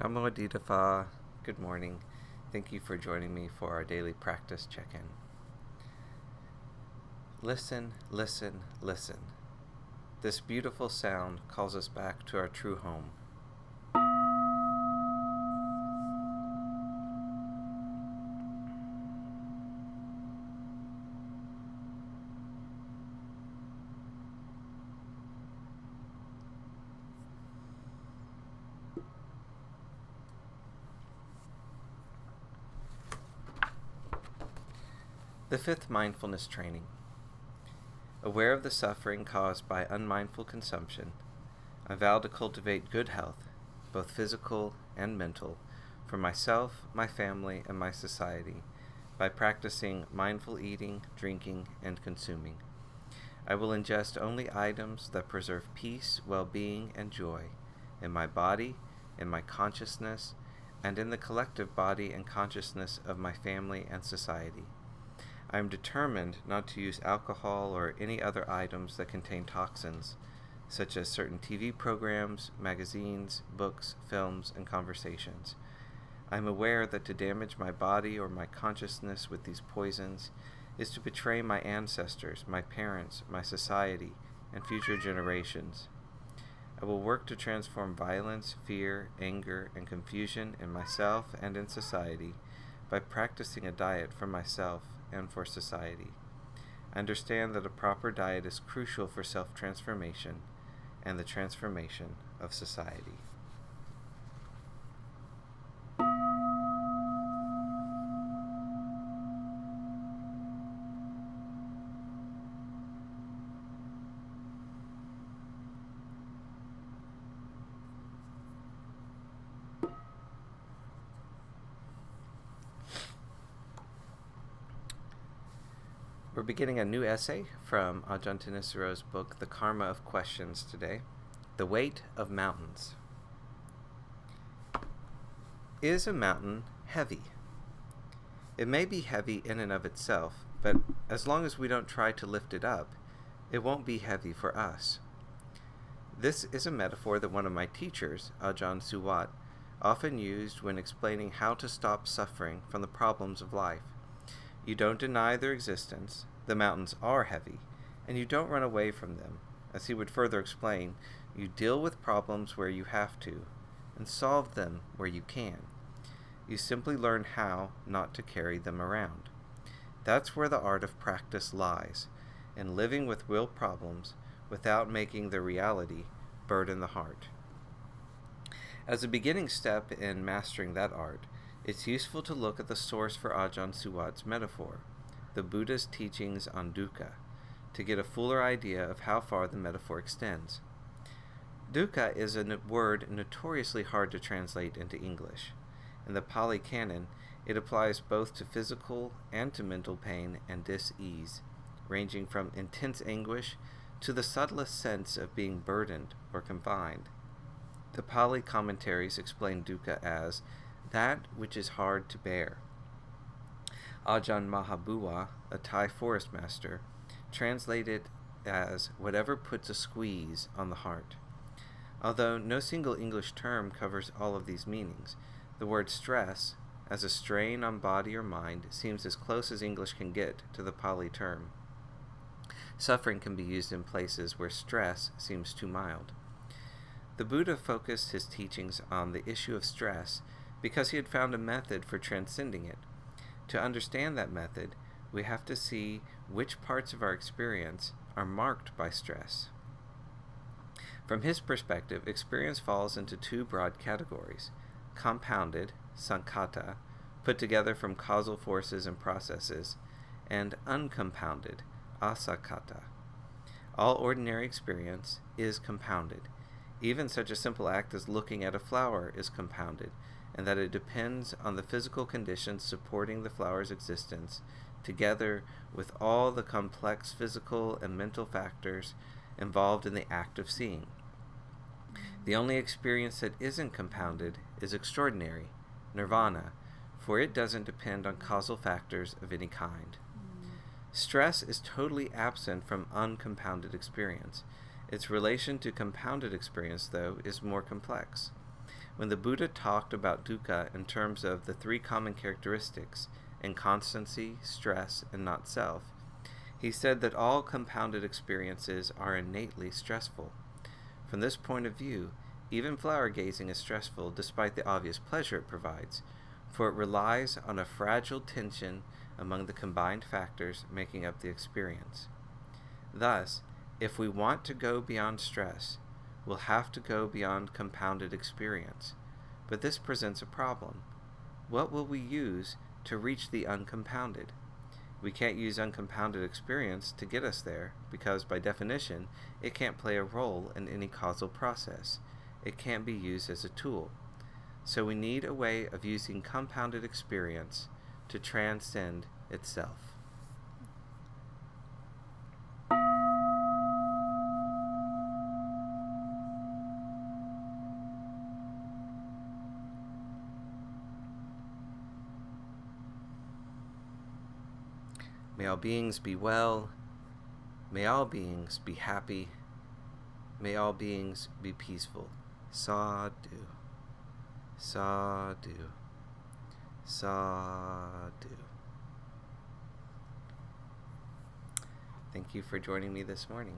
Nammo Phat. Good morning. Thank you for joining me for our daily practice check-in. Listen, listen, listen. This beautiful sound calls us back to our true home. The fifth mindfulness training. Aware of the suffering caused by unmindful consumption, I vow to cultivate good health, both physical and mental, for myself, my family, and my society, by practicing mindful eating, drinking, and consuming. I will ingest only items that preserve peace, well-being, and joy in my body, in my consciousness, and in the collective body and consciousness of my family and society. I am determined not to use alcohol or any other items that contain toxins, such as certain TV programs, magazines, books, films, and conversations. I am aware that to damage my body or my consciousness with these poisons is to betray my ancestors, my parents, my society, and future generations. I will work to transform violence, fear, anger, and confusion in myself and in society by practicing a diet for myself and for society. I understand that a proper diet is crucial for self-transformation and the transformation of society. We're beginning a new essay from Ajahn Thanissara's book, The Karma of Questions, today. The Weight of Mountains. Is a mountain heavy? It may be heavy in and of itself, but as long as we don't try to lift it up, it won't be heavy for us. This is a metaphor that one of my teachers, Ajahn Suwat, often used when explaining how to stop suffering from the problems of life. You don't deny their existence, the mountains are heavy, and you don't run away from them. As he would further explain, you deal with problems where you have to, and solve them where you can. You simply learn how not to carry them around. That's where the art of practice lies, in living with real problems without making the reality burden the heart. As a beginning step in mastering that art, it's useful to look at the source for Ajahn Suwat's metaphor, the Buddha's teachings on dukkha, to get a fuller idea of how far the metaphor extends. Dukkha is a word notoriously hard to translate into English. In the Pali Canon, it applies both to physical and to mental pain and dis-ease, ranging from intense anguish to the subtlest sense of being burdened or confined. The Pali commentaries explain dukkha as that which is hard to bear. Ajahn Mahabua, a Thai forest master, translated as whatever puts a squeeze on the heart. Although no single English term covers all of these meanings, the word stress, as a strain on body or mind, seems as close as English can get to the Pali term. Suffering can be used in places where stress seems too mild. The Buddha focused his teachings on the issue of stress because he had found a method for transcending it. To understand that method, we have to see which parts of our experience are marked by stress. From his perspective, experience falls into two broad categories: compounded, sankhata, put together from causal forces and processes, and uncompounded, asakkata. All ordinary experience is compounded. Even such a simple act as looking at a flower is compounded, and that it depends on the physical conditions supporting the flower's existence, together with all the complex physical and mental factors involved in the act of seeing. The only experience that isn't compounded is extraordinary, nirvana, for it doesn't depend on causal factors of any kind. Stress is totally absent from uncompounded experience. Its relation to compounded experience, though, is more complex. When the Buddha talked about dukkha in terms of the three common characteristics, inconstancy, stress, and not self, he said that all compounded experiences are innately stressful. From this point of view, even flower gazing is stressful despite the obvious pleasure it provides, for it relies on a fragile tension among the combined factors making up the experience. Thus, if we want to go beyond stress, we'll have to go beyond compounded experience. But this presents a problem. What will we use to reach the uncompounded? We can't use uncompounded experience to get us there because, by definition, it can't play a role in any causal process. It can't be used as a tool. So we need a way of using compounded experience to transcend itself. May all beings be well. May all beings be happy. May all beings be peaceful. Sadhu. Sadhu. Sadhu. Thank you for joining me this morning.